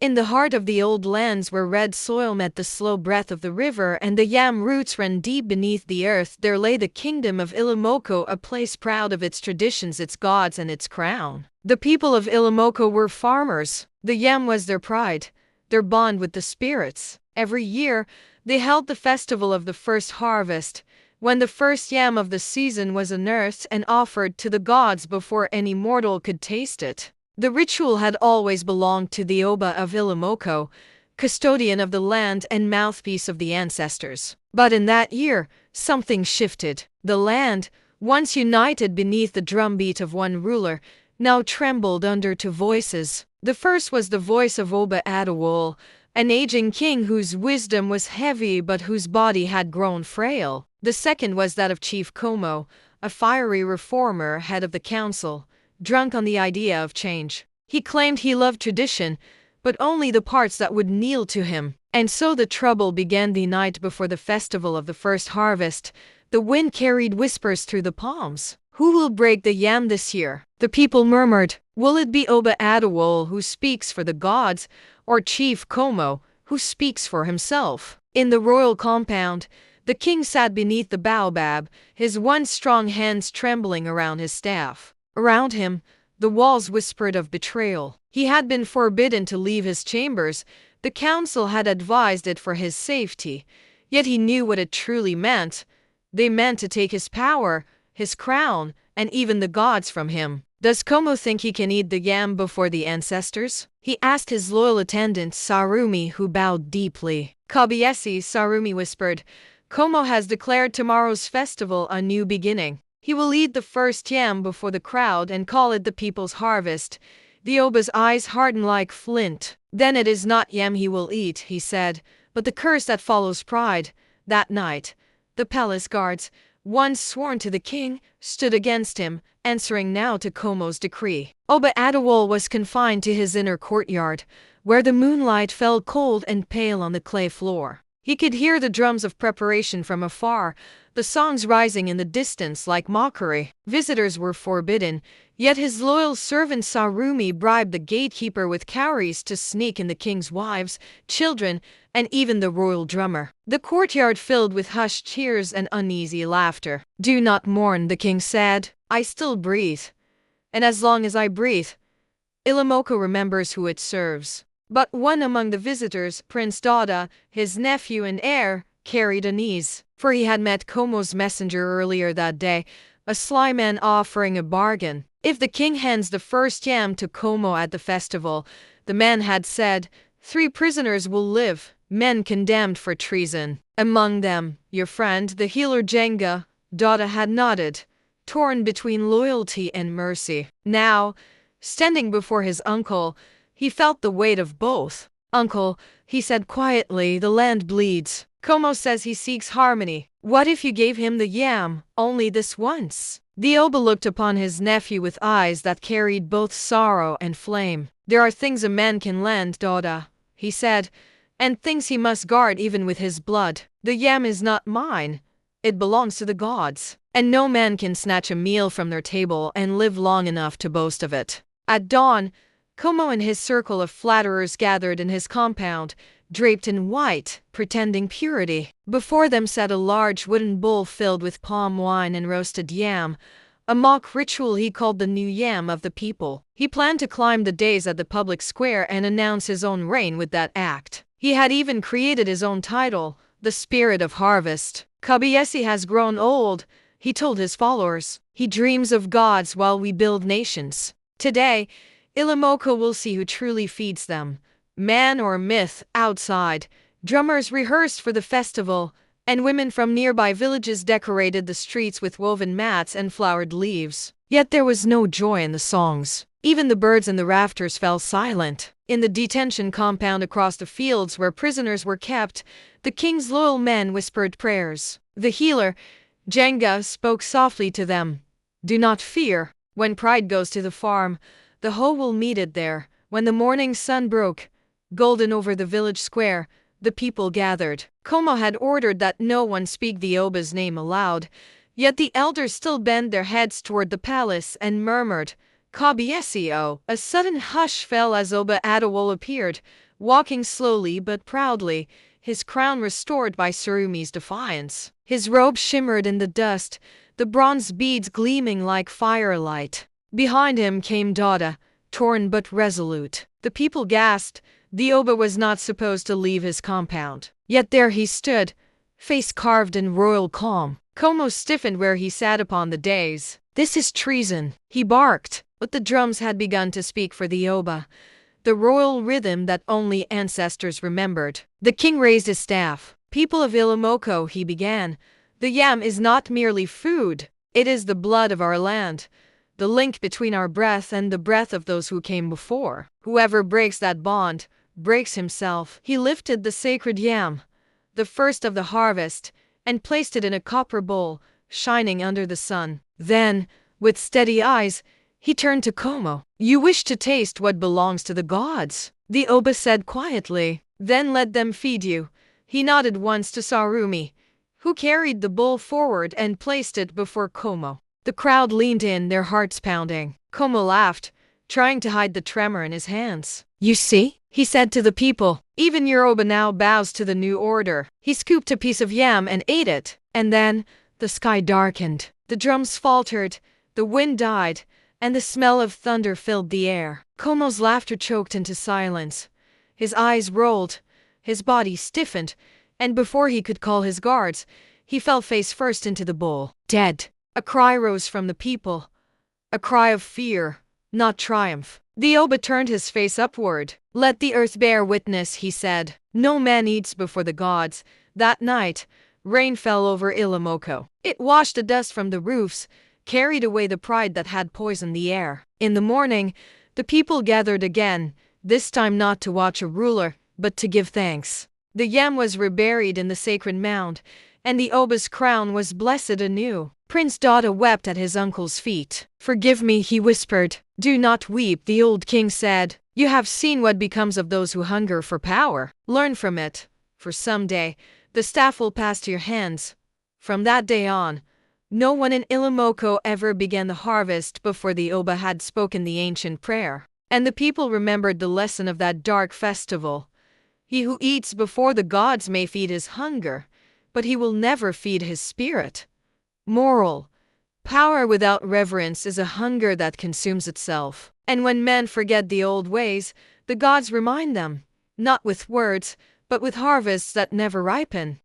In the heart of the old lands where red soil met the slow breath of the river and the yam roots ran deep beneath the earth, there lay the kingdom of Ilumoko, a place proud of its traditions, its gods, and its crown. The people of Ilumoko were farmers. The yam was their pride, their bond with the spirits. Every year, they held the festival of the first harvest, when the first yam of the season was unearthed and offered to the gods before any mortal could taste it. The ritual had always belonged to the Oba of Ilumoko, custodian of the land and mouthpiece of the ancestors. But in that year, something shifted. The land, once united beneath the drumbeat of one ruler, now trembled under two voices. The first was the voice of Oba Adewole, an aging king whose wisdom was heavy but whose body had grown frail. The second was that of Chief Como, a fiery reformer, head of the council, drunk on the idea of change. He claimed he loved tradition, but only the parts that would kneel to him. And so the trouble began the night before the festival of the first harvest. The wind carried whispers through the palms. Who will break the yam this year? The people murmured. Will it be Oba Adewole, who speaks for the gods, or Chief Como, who speaks for himself? In the royal compound, the king sat beneath the baobab, his once strong hands trembling around his staff. Around him, the walls whispered of betrayal. He had been forbidden to leave his chambers. The council had advised it for his safety. Yet he knew what it truly meant. They meant to take his power, his crown, and even the gods from him. Does Como think he can eat the yam before the ancestors? He asked his loyal attendant Sarumi, who bowed deeply. Kabiesi, Sarumi whispered. Como has declared tomorrow's festival a new beginning. He will eat the first yam before the crowd and call it the people's harvest. The Oba's eyes hardened like flint. Then it is not yam he will eat, he said, but the curse that follows pride. That night, the palace guards, once sworn to the king, stood against him, answering now to Como's decree. Oba Adewole was confined to his inner courtyard, where the moonlight fell cold and pale on the clay floor. He could hear the drums of preparation from afar, the songs rising in the distance like mockery. Visitors were forbidden, yet his loyal servant Sarumi bribed the gatekeeper with cowries to sneak in the king's wives, children, and even the royal drummer. The courtyard filled with hushed cheers and uneasy laughter. Do not mourn, the king said. I still breathe. And as long as I breathe, Ilumoko remembers who it serves. But one among the visitors, Prince Dada, his nephew and heir, carried unease. For he had met Como's messenger earlier that day, a sly man offering a bargain. If the king hands the first yam to Como at the festival, the man had said, 3 prisoners will live, men condemned for treason. Among them, your friend, the healer Jenga. Dada had nodded, torn between loyalty and mercy. Now, standing before his uncle, he felt the weight of both. Uncle, he said quietly, the land bleeds. Como says he seeks harmony. What if you gave him the yam, only this once? The Oba looked upon his nephew with eyes that carried both sorrow and flame. There are things a man can lend, Dada, he said, and things he must guard even with his blood. The yam is not mine. It belongs to the gods, and no man can snatch a meal from their table and live long enough to boast of it. At dawn, Como and his circle of flatterers gathered in his compound, draped in white, pretending purity. Before them sat a large wooden bowl filled with palm wine and roasted yam, a mock ritual he called the new yam of the people. He planned to climb the dais at the public square and announce his own reign with that act. He had even created his own title, the Spirit of Harvest. Kabiesi has grown old, he told his followers. He dreams of gods while we build nations. Today, Ilumoko will see who truly feeds them. Man or myth, outside, drummers rehearsed for the festival, and women from nearby villages decorated the streets with woven mats and flowered leaves. Yet there was no joy in the songs. Even the birds in the rafters fell silent. In the detention compound across the fields where prisoners were kept, the king's loyal men whispered prayers. The healer, Jenga, spoke softly to them. Do not fear. When pride goes to the farm, the hoe will meet it there. When the morning sun broke, golden over the village square, the people gathered. Como had ordered that no one speak the Oba's name aloud, yet the elders still bent their heads toward the palace and murmured, Kabiesi. A sudden hush fell as Oba Adewole appeared, walking slowly but proudly, his crown restored by Surumi's defiance. His robe shimmered in the dust, the bronze beads gleaming like firelight. Behind him came Dada, torn but resolute. The people gasped. The Oba was not supposed to leave his compound. Yet there he stood, face carved in royal calm. Como stiffened where he sat upon the dais. "This is treason," he barked. But the drums had begun to speak for the Oba, the royal rhythm that only ancestors remembered. The king raised his staff. "People of Ilumoko," he began, "the yam is not merely food. It is the blood of our land, the link between our breath and the breath of those who came before. Whoever breaks that bond breaks himself." He lifted the sacred yam, the first of the harvest, and placed it in a copper bowl, shining under the sun. Then, with steady eyes, he turned to Como. "You wish to taste what belongs to the gods," the Oba said quietly. "Then let them feed you." He nodded once to Sarumi, who carried the bowl forward and placed it before Como. The crowd leaned in, their hearts pounding. Como laughed, trying to hide the tremor in his hands. "You see?" he said to the people. "Even your Oba now bows to the new order." He scooped a piece of yam and ate it. And then, the sky darkened. The drums faltered, the wind died, and the smell of thunder filled the air. Como's laughter choked into silence. His eyes rolled, his body stiffened, and before he could call his guards, he fell face first into the bowl. Dead. A cry rose from the people. A cry of fear, not triumph. The Oba turned his face upward. "Let the earth bear witness," he said. "No man eats before the gods." That night, rain fell over Ilumoko. It washed the dust from the roofs, carried away the pride that had poisoned the air. In the morning, the people gathered again, this time not to watch a ruler, but to give thanks. The yam was reburied in the sacred mound, and the Oba's crown was blessed anew. Prince Dada wept at his uncle's feet. "Forgive me," he whispered. "Do not weep," the old king said. "You have seen what becomes of those who hunger for power. Learn from it, for someday the staff will pass to your hands." From that day on, no one in Ilumoko ever began the harvest before the Oba had spoken the ancient prayer. And the people remembered the lesson of that dark festival. He who eats before the gods may feed his hunger, but he will never feed his spirit. Moral: power without reverence is a hunger that consumes itself. And when men forget the old ways, the gods remind them, not with words, but with harvests that never ripen.